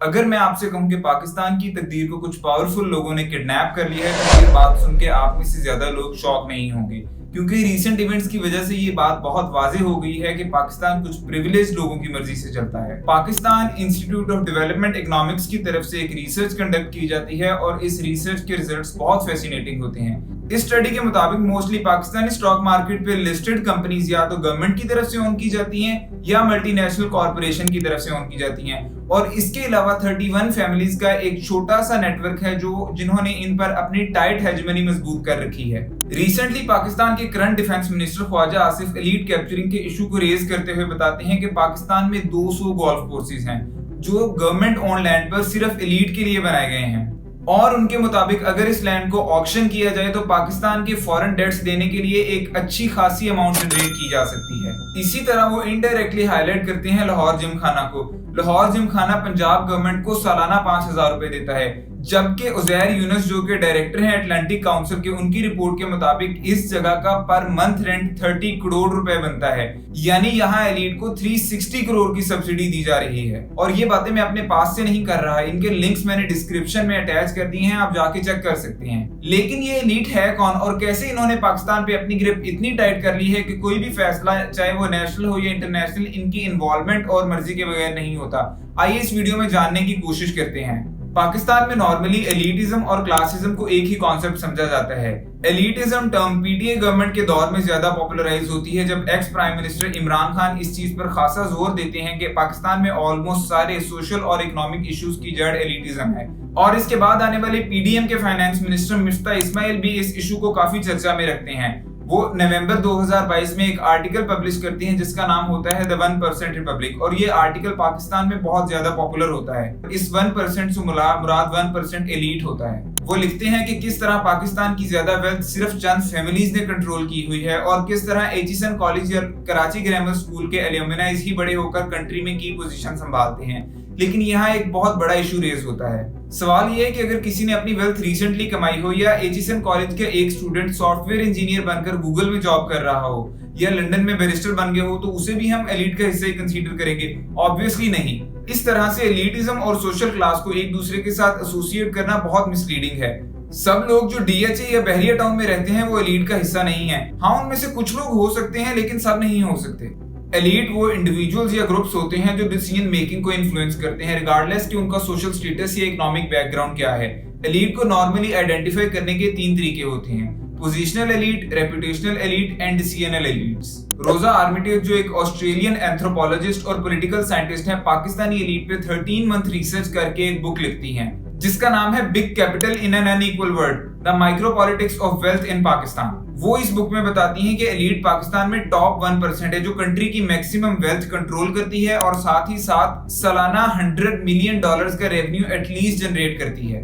अगर मैं आपसे कहूं कि पाकिस्तान की तकदीर को कुछ पावरफुल लोगों ने किडनैप कर लिया है तो ये बात सुन के आप में से ज्यादा लोग शॉक नहीं होंगे, क्योंकि रीसेंट इवेंट्स की वजह से ये बात बहुत वाज़ेह हो गई है कि पाकिस्तान कुछ प्रिविलेज लोगों की मर्जी से चलता है। Pakistan institute of development economics की तरफ से एक रिसर्च कंडक्ट की जाती है और इस रिसर्च के रिजल्ट्स बहुत फैसिनेटिंग होते हैं। इस स्टडी के मुताबिक मोस्टली पाकिस्तानी स्टॉक मार्केट पे लिस्टेड कंपनीज या तो गवर्नमेंट की तरफ से ओन की जाती हैं या मल्टीनेशनल कॉर्पोरेशन की तरफ से ओन की जाती हैं, और इसके अलावा 31 फैमिलीज का एक छोटा सा नेटवर्क है जिन्होंने इन पर अपनी टाइट हेजमनी मजबूत कर रखी है। रिसेंटली पाकिस्तान के current defence minister Khawaja Asif elite capturing के इशू को रेज करते हुए बताते हैं कि पाकिस्तान में 200 गोल्फ कोर्सेज हैं जो गवर्नमेंट ओन लैंड पर सिर्फ एलीट के लिए बनाए गए हैं, और उनके मुताबिक अगर इस लैंड को ऑक्शन किया जाए तो पाकिस्तान के फॉरेन डेट्स देने के लिए एक अच्छी खासी अमाउंट जनरेट की जा सकती है। इसी तरह वो इनडायरेक्टली हाईलाइट करते हैं लाहौर जिमखाना को। लाहौर जिमखाना पंजाब गवर्नमेंट को सालाना 5,000 रुपए देता है, जबकि उजैर यूनुस जो के डायरेक्टर हैं अटलांटिक काउंसिल के, उनकी रिपोर्ट के मुताबिक इस जगह का पर मंथ रेंट 30 करोड़ रुपए बनता है। यानी यहाँ एलीट को 360 करोड़ की सब्सिडी दी जा रही है। और ये बातें मैं अपने पास से नहीं कर रहा, इनके लिंक्स मैंने डिस्क्रिप्शन में अटैच कर दिए हैं, आप जाके चेक कर सकते हैं। लेकिन ये एलीट है कौन और कैसे इन्होंने पाकिस्तान पे अपनी ग्रिप इतनी टाइट कर ली है कि कोई भी फैसला चाहे वो नेशनल हो या इंटरनेशनल इनकी इन्वॉल्वमेंट और मर्जी के बगैर नहीं होता। आइए इस वीडियो में जानने की कोशिश करते हैं। पाकिस्तान में नॉर्मली एलिटिज्म और क्लासिज्म को एक ही कॉन्सेप्ट समझा जाता है। एलिटिज्म टर्म पीटीए गवर्नमेंट के दौर में ज्यादा पॉपुलराइज होती है, जब ex prime minister Imran Khan इस चीज पर खासा जोर देते हैं कि पाकिस्तान में ऑलमोस्ट सारे सोशल और इकोनॉमिक इश्यूज की जड़ एलिटिज्म है। और इसके बाद आने वाले पीडीएम के फाइनेंस मिनिस्टर मिफ्ता इस्माइल भी इस इशू को काफी चर्चा में रखते हैं। वो नवंबर 2022 में एक आर्टिकल पब्लिश करती हैं जिसका नाम होता है द 1% रिपब्लिक, और ये आर्टिकल पाकिस्तान में बहुत ज्यादा पॉपुलर होता है। इस 1% से मुराद 1% एलीट होता है। वो लिखते हैं कि किस तरह पाकिस्तान की ज्यादा वेल्थ सिर्फ चंद फैमिलीज ने कंट्रोल की हुई है और किस तरह एचिसन कॉलेज या कराची ग्रामर स्कूल के एल्यूमिनाइज ही बड़े होकर कंट्री में की पोजीशन संभालते हैं। लेकिन यहाँ एक बहुत बड़ा इशू रेज होता है। सवाल यह है कि अगर किसी ने अपनी वेल्थ रिसेंटली कमाई हो या एचिसन कॉलेज का एक स्टूडेंट सॉफ्टवेयर इंजीनियर बनकर गूगल में जॉब कर रहा हो या लंदन में बैरिस्टर बन गया हो, तो उसे भी हम एलीट का हिस्सा ही कंसीडर करेंगे? ऑब्वियसली नहीं। इस तरह से एलिटिज्म और सोशल क्लास को एक दूसरे के साथ एसोसिएट करना बहुत मिसलीडिंग है। सब लोग जो डीएचए या बहरिया टाउन में रहते हैं वो एलीट का हिस्सा नहीं है। हाँ, उनमें से कुछ लोग हो सकते हैं लेकिन सब नहीं हो सकते। एलीट वो इंडिविजुअल्स या ग्रुप्स होते हैं जो डिसीजन मेकिंग को इन्फ्लुएंस करते हैं रिगार्डलेस कि उनका सोशल स्टेटस या इकोनॉमिक बैकग्राउंड क्या है। एलीट को नॉर्मली आइडेंटिफाई करने के 3 तरीके होते हैं: positional elite, reputational elite and decisional elites. रोजा आर्मिटेज जो एक ऑस्ट्रेलियन एंथ्रोपोलॉजिस्ट और पॉलिटिकल साइंटिस्ट है, पाकिस्तानी एलीट पे 13 मंथ रिसर्च करके एक बुक लिखती हैं जिसका नाम है big capital in an unequal world, the micropolitics of wealth in Pakistan. वो इस बुक में बताती हैं कि एलीट पाकिस्तान में टॉप 1% है जो कंट्री की मैक्सिमम वेल्थ कंट्रोल करती है और साथ ही साथ सालाना $100 मिलियन का रेवेन्यू एटलीस्ट जनरेट करती है।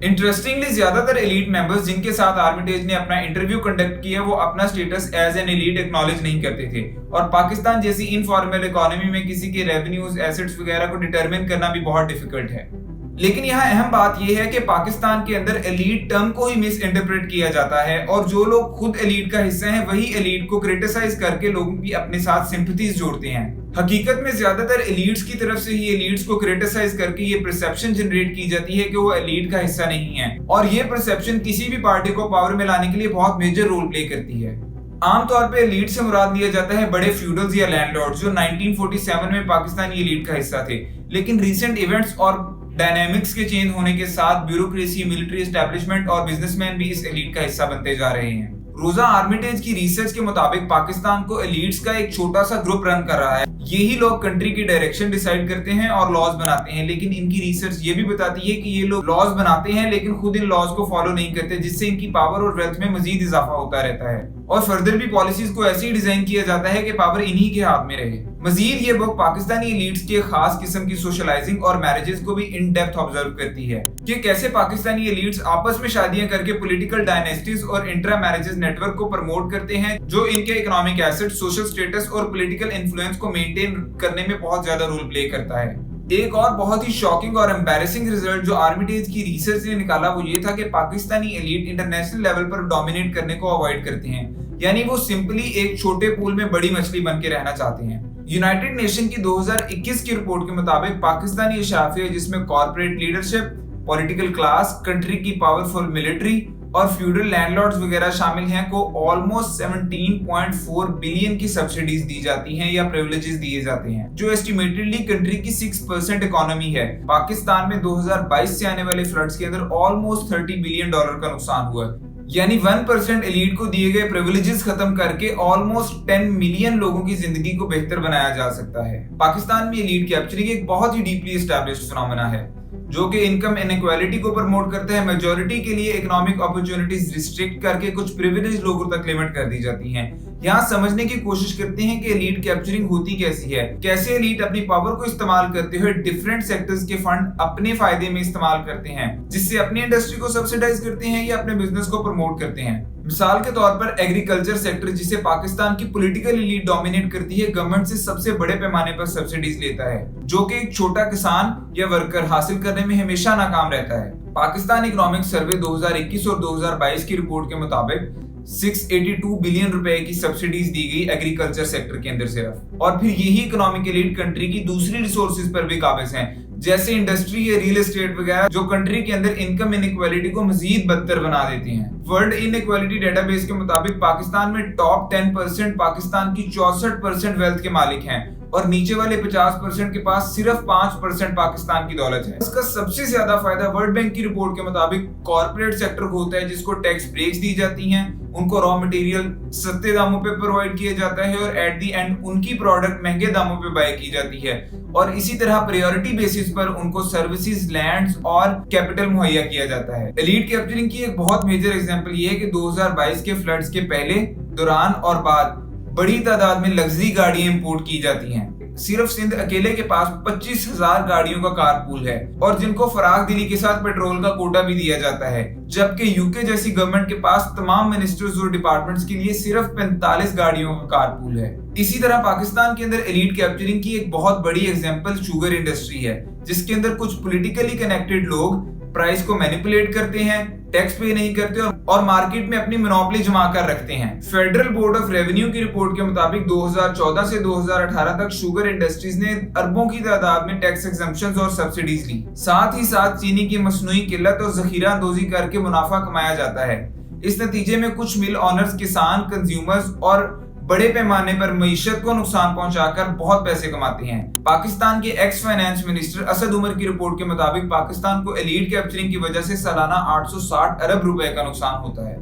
इंटरेस्टिंगली ज्यादातर एलीट मेंबर्स जिनके साथ आर्मिटेज ने अपना इंटरव्यू कंडक्ट किया वो अपना status as an elite acknowledge नहीं करते थे, और पाकिस्तान जैसी इनफॉर्मल इकोनॉमी में किसी के रेवेन्यूज, एसेट्स वगैरह को डिटरमिन करना भी बहुत डिफिकल्ट है। लेकिन यहाँ अहम बात यह है कि पाकिस्तान के अंदर एलीट टर्म को ही मिस इंटरप्रेट किया जाता है, और जो लोग खुद एलीट का हिस्सा हैं वही एलीट को क्रिटिसाइज करके लोगों की अपने साथ सिंपैथीज जोड़ते हैं। हकीकत में ज्यादातर एलीट्स की तरफ से ही एलीट्स को क्रिटिसाइज करके ये परसेप्शन जनरेट की जाती है कि वो एलीट का हिस्सा नहीं है, और ये परसेप्शन किसी भी पार्टी को पावर में लाने के लिए बहुत मेजर रोल प्ले करती है। आमतौर पे एलीट से मुराद लिया जाता है बड़े फ्यूडल्स या लैंडलॉर्ड्स जो 1947 में पाकिस्तानी एलीट का हिस्सा थे, लेकिन रिसेंट इवेंट्स और डायनामिक्स के चेंज होने के साथ ब्यूरोक्रेसी, मिलिट्री एस्टेब्लिशमेंट और बिजनेसमैन भी इस एलीट का हिस्सा बनते जा रहे हैं। रोजा आर्मिटेज की रिसर्च के मुताबिक पाकिस्तान को एलीट्स का एक छोटा सा ग्रुप रन कर रहा है। यही लोग कंट्री की डायरेक्शन डिसाइड करते हैं और लॉज बनाते हैं, लेकिन इनकी रिसर्च ये भी बताती है कि ये लोग लॉज बनाते हैं लेकिन खुद इन लॉज को फॉलो नहीं करते, जिससे इनकी पावर और वेल्थ में मजीद इजाफा होता रहता है, और फर्दर भी पॉलिसीज को ऐसे ही डिजाइन किया जाता है कि पावर इन्हीं के हाथ में रहे। मजीद ये बुक पाकिस्तानी एलीट्स के खास किस्म की सोशलाइजिंग और मैरिजेस को भी इन डेप्थ ऑब्जर्व करती है कि कैसे पाकिस्तानी एलीट्स आपस में शादियां करके पॉलिटिकल डायनेस्टीज और इंट्रा मैरिजेस नेटवर्क को प्रमोट करते हैं जो इनके इकोनॉमिक एसेट, सोशल स्टेटस और पॉलिटिकल इन्फ्लुएंस को मेंटेन करने में बहुत ज्यादा रोल प्ले करता है। एक और बहुत ही शॉकिंग और एम्बैरेसिंग रिजल्ट जो आर्मिटेज की रिसर्च ने निकाला वो ये था कि पाकिस्तानी एलीट इंटरनेशनल लेवल पर डोमिनेट करने को अवॉइड करते हैं, यानी वो सिंपली एक छोटे पूल में बड़ी मछली बन के रहना चाहते हैं। यूनाइटेड नेशन की 2021 की रिपोर्ट के मुताबिक पाकिस्तानी अशाफिया, जिसमें corporate leadership, political class, country की पावरफुल मिलिट्री और फ्यूडल लैंडलॉर्ड्स वगैरह शामिल हैं, को ऑलमोस्ट 17.4 बिलियन की सब्सिडीज दी जाती हैं या प्रिविलेजेस दिए जाते हैं, जो एस्टिमेटेडली कंट्री की 6% इकोनॉमी है। पाकिस्तान में 2022 से आने वाले फ्लड्स के अंदर ऑलमोस्ट $30 बिलियन का नुकसान हुआ है। यानी 1% एलीट को दिए गए प्रिविलेजेस खत्म करके ऑलमोस्ट 10 मिलियन लोगों की जिंदगी को बेहतर बनाया जा सकता है। पाकिस्तान में एलीट कैप्चरिंग एक बहुत ही डीपली एस्टैब्लिश्ड फिनोमेना है, जो कि इनकम इनइक्वालिटी को प्रमोट करते हैं। मेजॉरिटी के लिए इकोनॉमिक अपॉर्चुनिटीज रिस्ट्रिक्ट करके कुछ प्रिविलेज लोगों तक लिमिट कर दी जाती हैं। यहाँ समझने की कोशिश करते हैं कि एलीट कैप्चरिंग होती कैसी है, कैसे एलीट अपनी पावर को इस्तेमाल करते हुए डिफरेंट सेक्टर्स के फंड अपने फायदे में इस्तेमाल करते हैं, जिससे अपनी इंडस्ट्री को सब्सिडाइज करते हैं या अपने बिजनेस को प्रमोट करते हैं। मिसाल के तौर पर एग्रीकल्चर सेक्टर, जिसे पाकिस्तान की पॉलिटिकल एलीट डोमिनेट करती है, गवर्नमेंट से सबसे बड़े पैमाने पर सब्सिडीज लेता है, जो कि एक छोटा किसान या वर्कर हासिल करने में हमेशा नाकाम रहता है। पाकिस्तान इकोनॉमिक सर्वे 2021 और 2022 की रिपोर्ट के मुताबिक 682 बिलियन रुपए की सब्सिडीज दी गई एग्रीकल्चर सेक्टर के अंदर सिर्फ। और फिर यही इकोनॉमिक एलीट कंट्री की दूसरी रिसोर्सेज पर भी काबिज हैं, जैसे इंडस्ट्री या रियल एस्टेट वगैरह, जो कंट्री के अंदर इनकम इनइक्वालिटी को मजीद बदतर बना देती हैं। वर्ल्ड इनइक्वालिटी डेटाबेस के मुताबिक पाकिस्तान में टॉप 10% पाकिस्तान की 64% वेल्थ के मालिक हैं और नीचे वाले 50% के पास सिर्फ 5% पाकिस्तान की दौलत है। इसका सबसे ज्यादा फायदा वर्ल्ड बैंक की रिपोर्ट के मुताबिक कॉर्पोरेट सेक्टर को होता है, जिसको टैक्स ब्रेक्स दी जाती हैं, उनको रॉ मटेरियल सस्ते दामों पे प्रोवाइड किया जाता है और एट द एंड उनकी प्रोडक्ट महंगे दामों पे बाय की जाती है। और इसी तरह प्रायोरिटी बेसिस पर उनको सर्विसेज, लैंड्स और कैपिटल मुहैया किया जाता है। एलीट कैप्चरिंग की एक बहुत मेजर एग्जांपल ये है कि 2022 के फ्लड्स के पहले, दौरान और बाद बड़ी तादाद में लग्जरी गाड़ियां इंपोर्ट की जाती हैं। सिर्फ सिंध अकेले के पास 25,000 गाड़ियों का कारपूल है और जिनको फराग दिली के साथ पेट्रोल का कोटा भी दिया जाता है, जबकि यूके जैसी गवर्नमेंट के पास तमाम मिनिस्टर्स और डिपार्टमेंट्स के लिए सिर्फ 45 गाड़ियों का कारपूल है। इसी तरह पाकिस्तान के अंदर एलीट कैप्चरिंग की एक बहुत बड़ी एग्जांपल शुगर इंडस्ट्री है, जिसके अंदर कुछ पॉलिटिकली कनेक्टेड लोग प्राइस को मैनिपुलेट करते हैं, टैक्स पे नहीं करते और मार्केट में अपनी मोनोपोली जमा कर रखते हैं। फेडरल बोर्ड ऑफ रेवेन्यू की रिपोर्ट के मुताबिक 2014 से 2018 तक शुगर इंडस्ट्रीज ने अरबों की तादाद में टैक्स एग्जम्पशंस और सब्सिडीज ली। साथ ही साथ चीनी की मसनूई किल्लत और जखीरा अंदोजी करके मुनाफा कमाया जाता है। इस नतीजे में कुछ मिल ऑनर्स, किसान, कंज्यूमर्स और बड़े पैमाने पर मईशत को नुकसान पहुंचाकर बहुत पैसे कमाते हैं। पाकिस्तान के ex finance minister Asad Umar की रिपोर्ट के मुताबिक पाकिस्तान को एलीट कैप्चरिंग की वजह से सालाना 860 अरब रुपए का नुकसान होता है।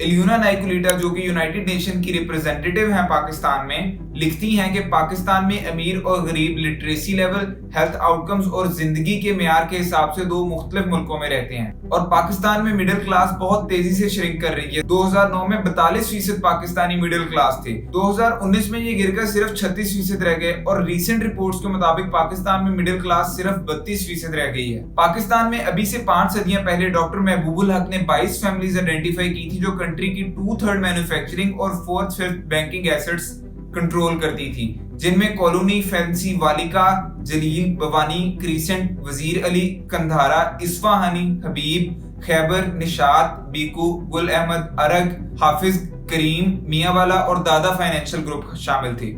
एलियोना नाइकुलिटा, जो कि यूनाइटेड नेशन की रिप्रेजेंटेटिव हैं पाकिस्तान में, लिखती हैं कि पाकिस्तान में अमीर और गरीब लिटरेसी लेवल, हेल्थ आउटकम्स और जिंदगी के मेयार के हिसाब से दो मुख्तलिफ मुल्कों में रहते हैं और पाकिस्तान में मिडिल क्लास बहुत तेजी से श्रिंक कर रही है। 2009 में 42% पाकिस्तानी मिडिल क्लास थे, 2019 में ये गिरकर सिर्फ 36% रह गए और रीसेंट रिपोर्ट्स के मुताबिक पाकिस्तान में मिडिल क्लास सिर्फ 32% रह गई है। पाकिस्तान में अभी से 5 सदियां पहले डॉक्टर महबूबुल हक ने 22 फैमिलीज आइडेंटिफाई की थी, जो कंट्री की 2/3 मैन्युफैक्चरिंग और 4/5 बैंकिंग एसेट्स कंट्रोल करती थी, जिनमें कॉलोनी, फैंसी, वालिका, जलील, बवानी, क्रीसेंट, वजीर अली, कंधारा, इस्फहानी, हबीब, खैबर, निशात, बीकू, गुल अहमद, अरग, हाफिज, करीम, मियांवाला और दादा फाइनेंशियल ग्रुप शामिल थे।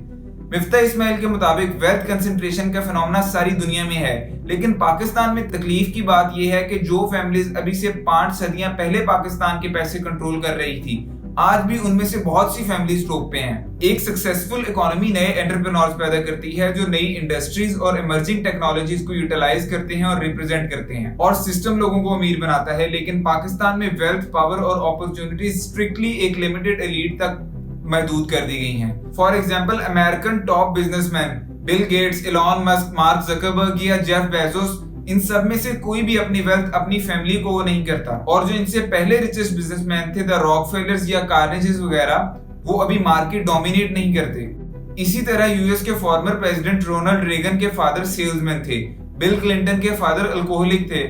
मिफ्ता इस्माइल के मुताबिक वेल्थ कंसंट्रेशन का फिनोमेना सारी दुनिया में है, लेकिन पाकिस्तान में तकलीफ की बात यह है कि जो फैमिलीज अभी से 5 सदियां पहले पाकिस्तान के पैसे कंट्रोल कर रही थी, आज भी उनमें से बहुत सी फैमिलीज टॉप पे हैं। एक सक्सेसफुल इकोनॉमी नए एंटरप्रेन्योर्स पैदा करती है, जो नई इंडस्ट्रीज और इमर्जिंग टेक्नोलॉजीज को यूटिलाइज करते हैं और रिप्रेजेंट करते हैं, और सिस्टम लोगों को अमीर बनाता है। लेकिन पाकिस्तान में वेल्थ, पावर और अपॉर्चुनिटीज स्ट्रिक्टली एक लिमिटेड एलीट तक महदूद कर दी गई हैं। For example, American top businessman Bill Gates, Elon Musk, mark Zuckerberg या जेफ बेजोस, इन सब में से कोई भी अपनी वेल्थ अपनी फैमिली को वो नहीं करता। और जो इनसे पहले रिचेस्ट बिजनेसमैन थे, द रॉकफेलर्स या कार्नेजेस वगैरह, वो अभी मार्केट डोमिनेट नहीं करते। इसी तरह यूएस के फॉर्मर प्रेसिडेंट रोनाल्ड रेगन के फादर सेल्समैन थे, बिल क्लिंटन के फादर अल्कोहलिक थे,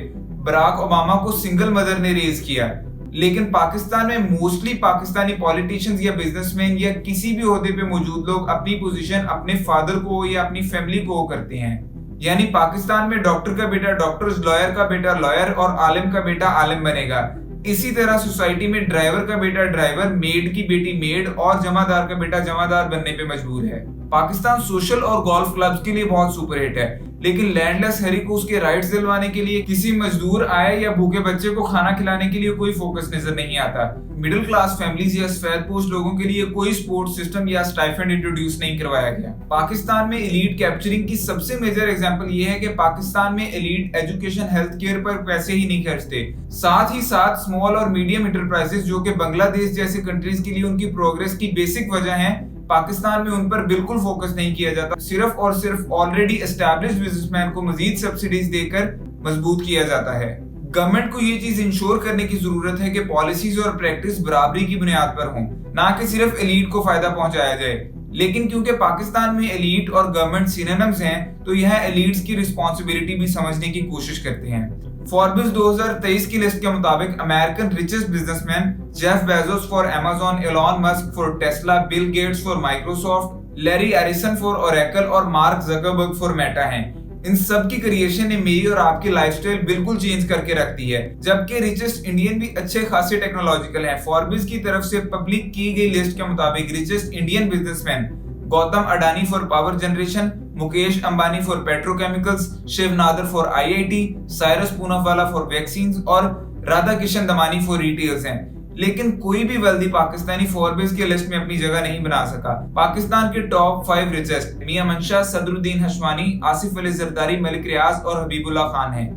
बराक ओबामा को सिंगल मदर ने रेज किया। लेकिन पाकिस्तान में मोस्टली पाकिस्तानी पॉलिटिशियंस या बिजनेसमैन या किसी भी ओहदे पे मौजूद लोग अपनी पोजीशन अपने फादर को या अपनी फैमिली को करते हैं। यानी पाकिस्तान में डॉक्टर का बेटा डॉक्टर, लॉयर का बेटा लॉयर और आलिम का बेटा आलिम बनेगा। इसी तरह सोसाइटी में ड्राइवर का बेटा ड्राइवर, मेड की बेटी मेड और जमादार का बेटा जमादार बनने पे मजबूर है। पाकिस्तान सोशल और गोल्फ क्लब्स के लिए बहुत सुपरहिट है, लेकिन लैंडलेस हैरी को उसके राइट्स दिलवाने के लिए, किसी मजदूर आए या भूखे बच्चे को खाना खिलाने के लिए कोई फोकस नजर नहीं आता। मिडिल क्लास फैमिलीज या सफेद पोस्ट लोगों के लिए कोई स्पोर्ट्स सिस्टम या स्टाइपेंड इंट्रोड्यूस नहीं करवाया गया। पाकिस्तान में एलीट कैप्चरिंग की सबसे मेजर एग्जांपल ये है कि पाकिस्तान में एलीट एजुकेशन हेल्थ केयर पर पैसे ही नहीं खर्चते। साथ ही साथ स्मॉल और मीडियम इंटरप्राइजेस जो कि बांग्लादेश जैसे कंट्रीज के लिए उनकी प्रोग्रेस की बेसिक वजह है, पाकिस्तान में उन पर बिल्कुल फोकस नहीं किया जाता। सिर्फ और सिर्फ ऑलरेडी एस्टैब्लिश्ड बिजनेसमैन को मजीद सब्सिडीज देकर मजबूत किया जाता है। गवर्नमेंट को ये चीज इंश्योर करने की जरूरत है कि पॉलिसीज और प्रैक्टिस बराबरी की बुनियाद पर हों, ना कि सिर्फ एलीट को फायदा पहुंचाया जाए। लेकिन क्योंकि पाकिस्तान में एलीट और गवर्नमेंट सिनोनिम्स हैं, तो यह एलीट्स की रिस्पॉन्सिबिलिटी भी समझने की कोशिश करते हैं। फोर्ब्स 2023 की लिस्ट के मुताबिक American richest businessman Jeff Bezos for Amazon, Elon Musk for Tesla, Bill Gates for Microsoft, Larry Ellison for Oracle और मार्क जकरबर्ग फॉर मेटा हैं। इन सब की क्रिएशन ने मेरी और आपकी लाइफस्टाइल बिल्कुल चेंज करके रखती है। जबकि रिचेस्ट इंडियन भी अच्छे खासे टेक्नोलॉजिकल हैं। फोर्ब्स की तरफ से पब्लिक की गई लिस्ट के मुताबिक richest Indian businessman Gautam Adani for power generation, Mukesh Ambani for petrochemicals, Shiv Nadar for IIT, Cyrus Poonawalla for vaccines और राधा किशन दमानी फॉर रिटेल्स हैं। लेकिन कोई भी वेल्दी पाकिस्तानी फोर्ब्स की लिस्ट में अपनी जगह नहीं बना सका। पाकिस्तान के टॉप 5 रिचेस्ट मियां मंशा, सदरुद्दीन हशमानी, आसिफ अली जरदारी, मलिक रियाज और हबीबुल्लाह खान हैं।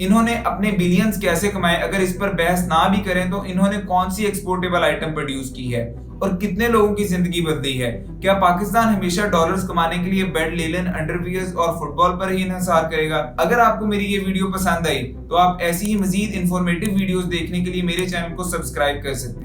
इन्होंने अपने बिलियंस कैसे कमाए, अगर इस पर बहस ना भी करें तो इन्होंने कौन सी एक्सपोर्टेबल आइटम प्रोड्यूस की है और कितने लोगों की जिंदगी बदली है। क्या पाकिस्तान हमेशा डॉलर्स कमाने के लिए बेड, लेलन, अंडरवियर्स और फुटबॉल पर ही इन्हिसार करेगा? अगर आपको मेरी ये वीडियो पसंद आई तो आप ऐसी ही मजीद इंफॉर्मेटिव वीडियोस देखने के लिए मेरे चैनल को सब्सक्राइब कर सकते हैं।